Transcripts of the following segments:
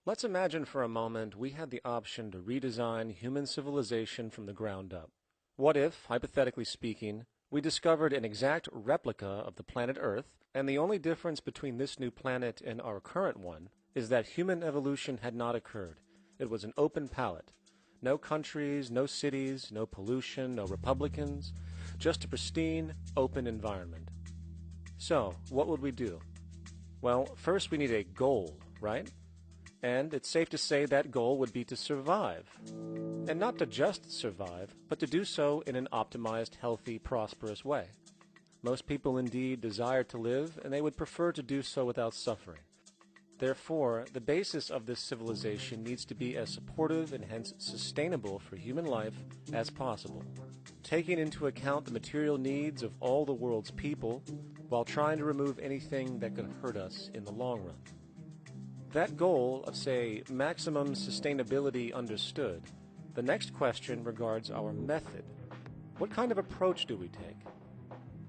Let's imagine for a moment we had the option to redesign human civilization from the ground up. What if, hypothetically speaking, we discovered an exact replica of the planet Earth, and the only difference between this new planet and our current one is that human evolution had not occurred. It was an open palette. No countries, no cities, no pollution, no Republicans, just a pristine, open environment. So, what would we do? Well, first we need a goal, right? And it's safe to say that goal would be to survive. And not to just survive, but to do so in an optimized, healthy, prosperous way. Most people indeed desire to live, and they would prefer to do so without suffering. Therefore, the basis of this civilization needs to be as supportive and hence sustainable for human life as possible, taking into account the material needs of all the world's people while trying to remove anything that could hurt us in the long run. That goal of, say, maximum sustainability understood, the next question regards our method. What kind of approach do we take?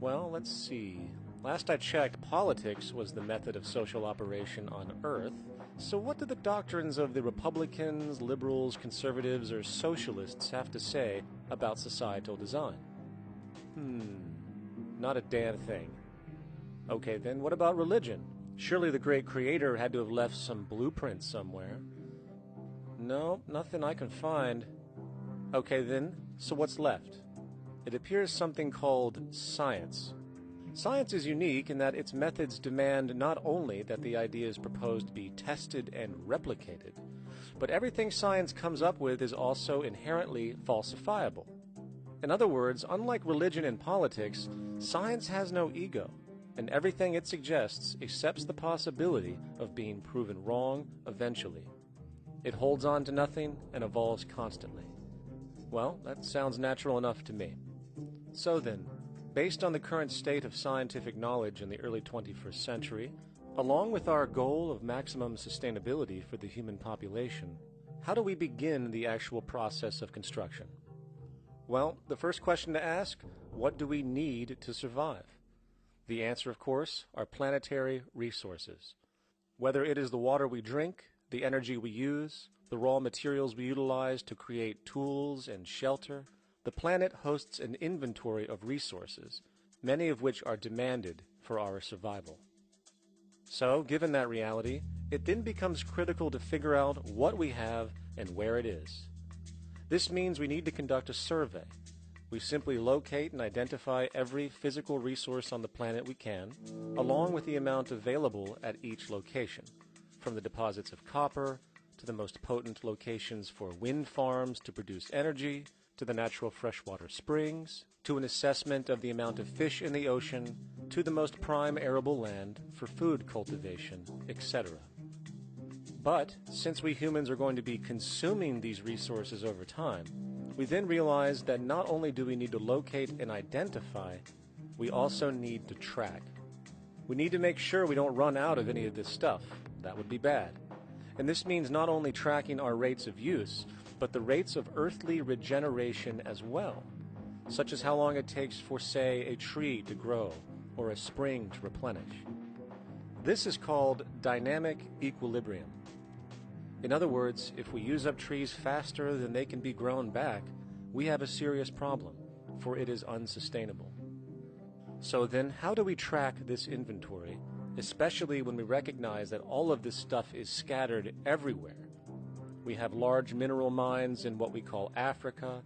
Well, let's see. Last I checked, politics was the method of social operation on Earth. So what do the doctrines of the Republicans, liberals, conservatives, or socialists have to say about societal design? Not a damn thing. Okay, then what about religion? Surely the great creator had to have left some blueprint somewhere. No, nothing I can find. Okay then, so what's left? It appears something called science. Science is unique in that its methods demand not only that the ideas proposed be tested and replicated, but everything science comes up with is also inherently falsifiable. In other words, unlike religion and politics, science has no ego, and everything it suggests accepts the possibility of being proven wrong eventually. It holds on to nothing and evolves constantly. Well, that sounds natural enough to me. So then, based on the current state of scientific knowledge in the early 21st century, along with our goal of maximum sustainability for the human population, how do we begin the actual process of construction? Well, the first question to ask, what do we need to survive? The answer, of course, are planetary resources. Whether it is the water we drink, the energy we use, the raw materials we utilize to create tools and shelter, the planet hosts an inventory of resources, many of which are demanded for our survival. So, given that reality, it then becomes critical to figure out what we have and where it is. This means we need to conduct a survey. We simply locate and identify every physical resource on the planet we can, along with the amount available at each location, from the deposits of copper, to the most potent locations for wind farms to produce energy, to the natural freshwater springs, to an assessment of the amount of fish in the ocean, to the most prime arable land for food cultivation, etc. But since we humans are going to be consuming these resources over time, we then realize that not only do we need to locate and identify, we also need to track. We need to make sure we don't run out of any of this stuff. That would be bad. And this means not only tracking our rates of use, but the rates of earthly regeneration as well, such as how long it takes for, say, a tree to grow or a spring to replenish. This is called dynamic equilibrium. In other words, if we use up trees faster than they can be grown back, we have a serious problem, for it is unsustainable. So then, how do we track this inventory, especially when we recognize that all of this stuff is scattered everywhere? We have large mineral mines in what we call Africa,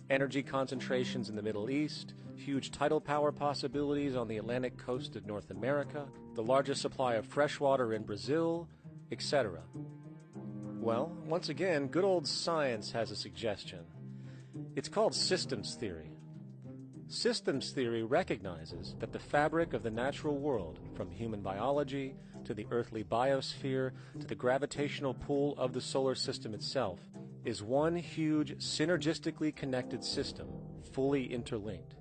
energy concentrations in the Middle East, huge tidal power possibilities on the Atlantic coast of North America, the largest supply of fresh water in Brazil, etc. Well, once again, good old science has a suggestion. It's called systems theory. Systems theory recognizes that the fabric of the natural world, from human biology to the earthly biosphere to the gravitational pull of the solar system itself, is one huge synergistically connected system, fully interlinked.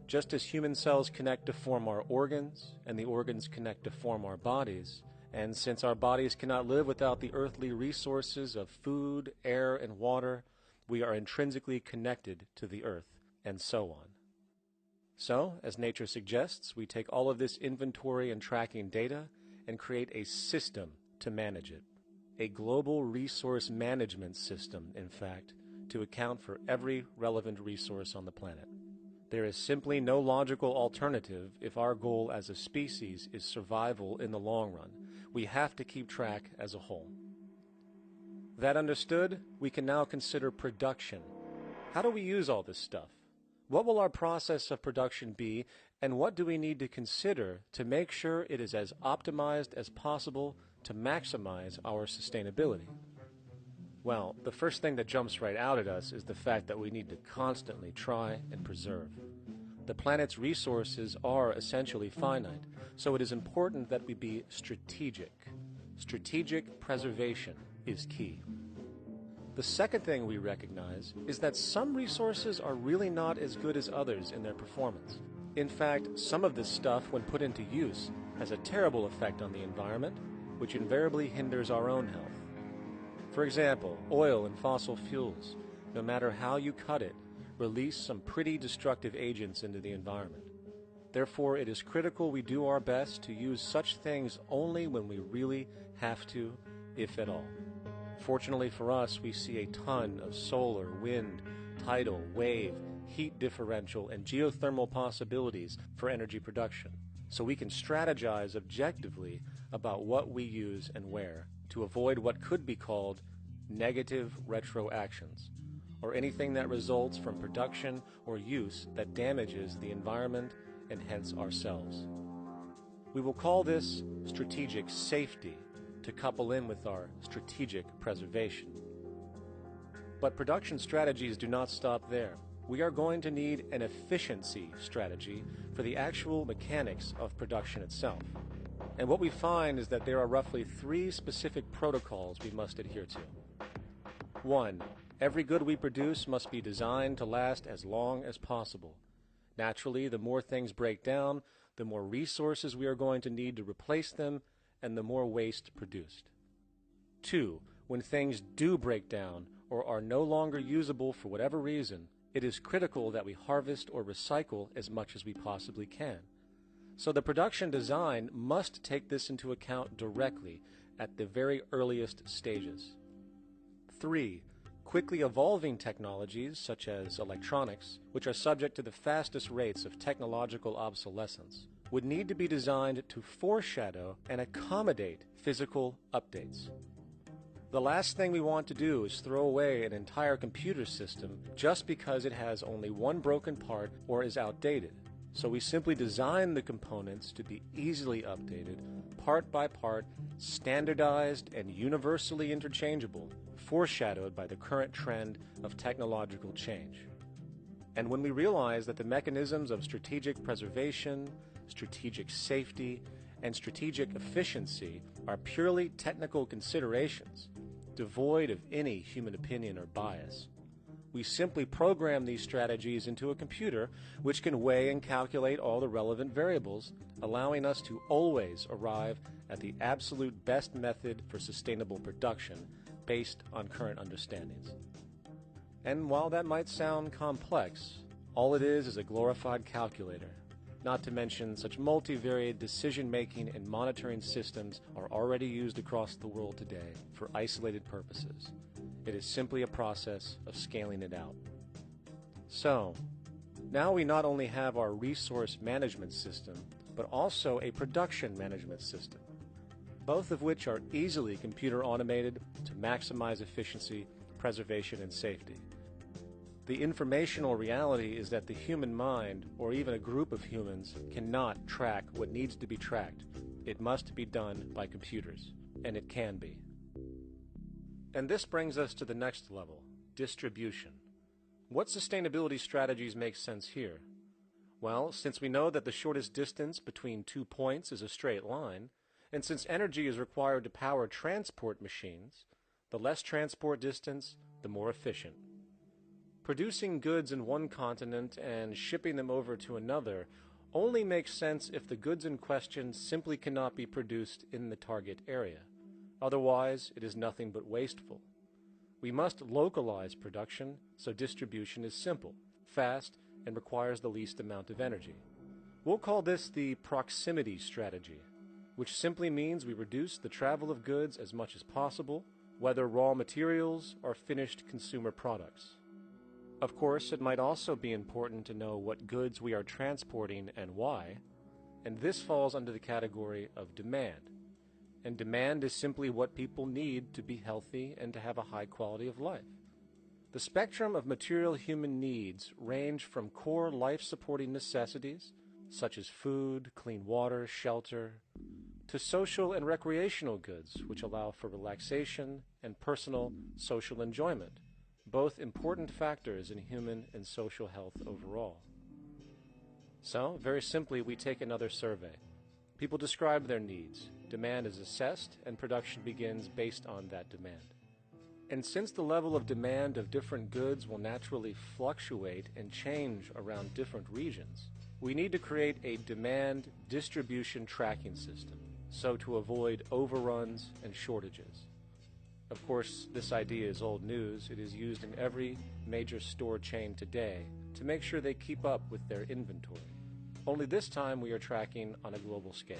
Just as human cells connect to form our organs, and the organs connect to form our bodies, and since our bodies cannot live without the earthly resources of food, air, and water, we are intrinsically connected to the earth, and so on. So, as nature suggests, we take all of this inventory and tracking data and create a system to manage it. a global resource management system, in fact, to account for every relevant resource on the planet. There is simply no logical alternative if our goal as a species is survival in the long run. We have to keep track as a whole. That understood, we can now consider production. How do we use all this stuff? What will our process of production be, and what do we need to consider to make sure it is as optimized as possible to maximize our sustainability? Well, the first thing that jumps right out at us is the fact that we need to constantly try and preserve. The planet's resources are essentially finite, so it is important that we be strategic. Strategic preservation is key. The second thing we recognize is that some resources are really not as good as others in their performance. In fact, some of this stuff, when put into use, has a terrible effect on the environment, which invariably hinders our own health. For example, oil and fossil fuels, no matter how you cut it, release some pretty destructive agents into the environment. Therefore, it is critical we do our best to use such things only when we really have to, if at all. Fortunately for us, we see a ton of solar, wind, tidal, wave, heat differential, and geothermal possibilities for energy production, so we can strategize objectively about what we use and where to avoid what could be called negative retroactions, or anything that results from production or use that damages the environment and hence ourselves. We will call this strategic safety to couple in with our strategic preservation. But production strategies do not stop there. We are going to need an efficiency strategy for the actual mechanics of production itself. And what we find is that there are roughly 3 specific protocols we must adhere to. 1. Every good we produce must be designed to last as long as possible. Naturally, the more things break down, the more resources we are going to need to replace them, and the more waste produced. 2. When things do break down or are no longer usable for whatever reason, it is critical that we harvest or recycle as much as we possibly can. So the production design must take this into account directly at the very earliest stages. 3. Quickly evolving technologies, such as electronics, which are subject to the fastest rates of technological obsolescence, would need to be designed to foreshadow and accommodate physical updates. The last thing we want to do is throw away an entire computer system just because it has only one broken part or is outdated. So we simply design the components to be easily updated, part by part, standardized and universally interchangeable, foreshadowed by the current trend of technological change. And when we realize that the mechanisms of strategic preservation, strategic safety, and strategic efficiency are purely technical considerations, devoid of any human opinion or bias, we simply program these strategies into a computer which can weigh and calculate all the relevant variables, allowing us to always arrive at the absolute best method for sustainable production based on current understandings. And while that might sound complex, all it is a glorified calculator. Not to mention, such multivariate decision-making and monitoring systems are already used across the world today for isolated purposes. It is simply a process of scaling it out. So, now we not only have our resource management system, but also a production management system, both of which are easily computer automated to maximize efficiency, preservation, and safety. The informational reality is that the human mind, or even a group of humans, cannot track what needs to be tracked. It must be done by computers, and it can be. And this brings us to the next level, distribution. What sustainability strategies make sense here? Well, since we know that the shortest distance between 2 points is a straight line, and since energy is required to power transport machines, the less transport distance, the more efficient. Producing goods in one continent and shipping them over to another only makes sense if the goods in question simply cannot be produced in the target area. Otherwise, it is nothing but wasteful. We must localize production so distribution is simple, fast, and requires the least amount of energy. We'll call this the proximity strategy. which simply means we reduce the travel of goods as much as possible, whether raw materials or finished consumer products. Of course, it might also be important to know what goods we are transporting and why, and this falls under the category of demand. And demand is simply what people need to be healthy and to have a high quality of life. The spectrum of material human needs range from core life-supporting necessities, such as food, clean water, shelter, to social and recreational goods, which allow for relaxation and personal social enjoyment, both important factors in human and social health overall. So, very simply, we take another survey. People describe their needs. Demand is assessed, and production begins based on that demand. And since the level of demand of different goods will naturally fluctuate and change around different regions, we need to create a demand distribution tracking system, so to avoid overruns and shortages. Of course, this idea is old news. It is used in every major store chain today to make sure they keep up with their inventory. Only this time we are tracking on a global scale.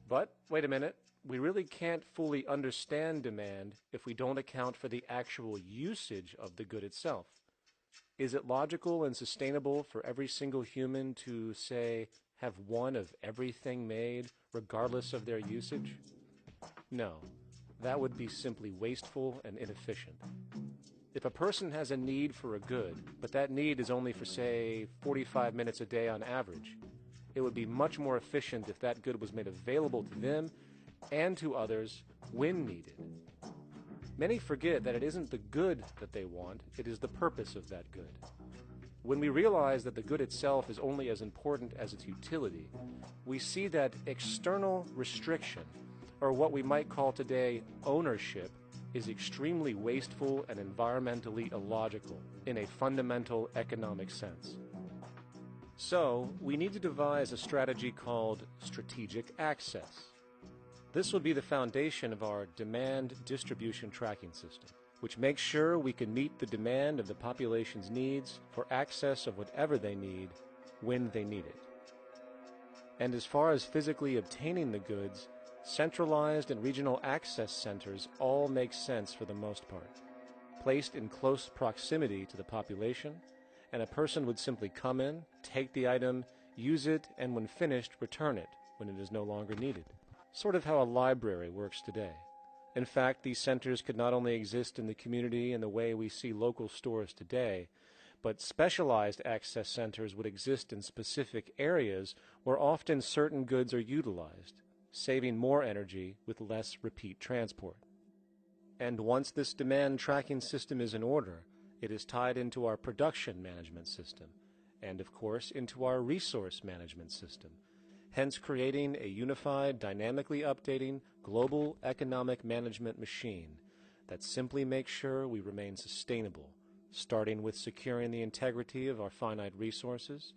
But, wait a minute, we really can't fully understand demand if we don't account for the actual usage of the good itself. Is it logical and sustainable for every single human to, say, have one of everything made, regardless of their usage? No, that would be simply wasteful and inefficient. If a person has a need for a good, but that need is only for, say, 45 minutes a day on average, it would be much more efficient if that good was made available to them and to others when needed. Many forget that it isn't the good that they want, it is the purpose of that good. When we realize that the good itself is only as important as its utility, we see that external restriction, or what we might call today ownership, is extremely wasteful and environmentally illogical in a fundamental economic sense. So, we need to devise a strategy called strategic access. This will be the foundation of our demand distribution tracking system, which makes sure we can meet the demand of the population's needs for access of whatever they need when they need it. And as far as physically obtaining the goods, centralized and regional access centers all make sense for the most part, placed in close proximity to the population, and a person would simply come in, take the item, use it, and when finished, return it when it is no longer needed. Sort of how a library works today. In fact, these centers could not only exist in the community in the way we see local stores today, but specialized access centers would exist in specific areas where often certain goods are utilized, saving more energy with less repeat transport. And once this demand tracking system is in order, it is tied into our production management system, and of course into our resource management system, hence creating a unified, dynamically updating, global economic management machine that simply makes sure we remain sustainable, starting with securing the integrity of our finite resources,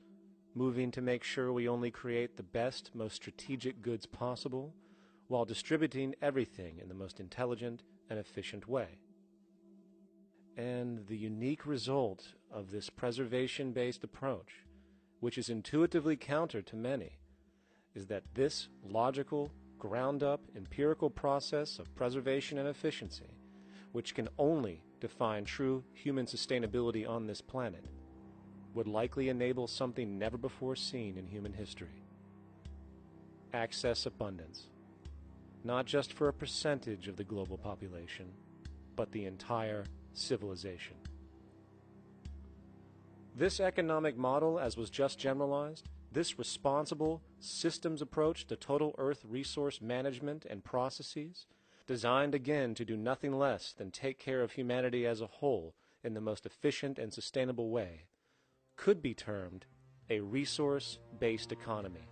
moving to make sure we only create the best, most strategic goods possible, while distributing everything in the most intelligent and efficient way. And the unique result of this preservation-based approach, which is intuitively counter to many, is that this logical, ground-up, empirical process of preservation and efficiency, which can only define true human sustainability on this planet, would likely enable something never before seen in human history. Access abundance, not just for a percentage of the global population, but the entire civilization. This economic model, as was just generalized, this responsible systems approach to total Earth resource management and processes, designed again to do nothing less than take care of humanity as a whole in the most efficient and sustainable way, could be termed a resource-based economy.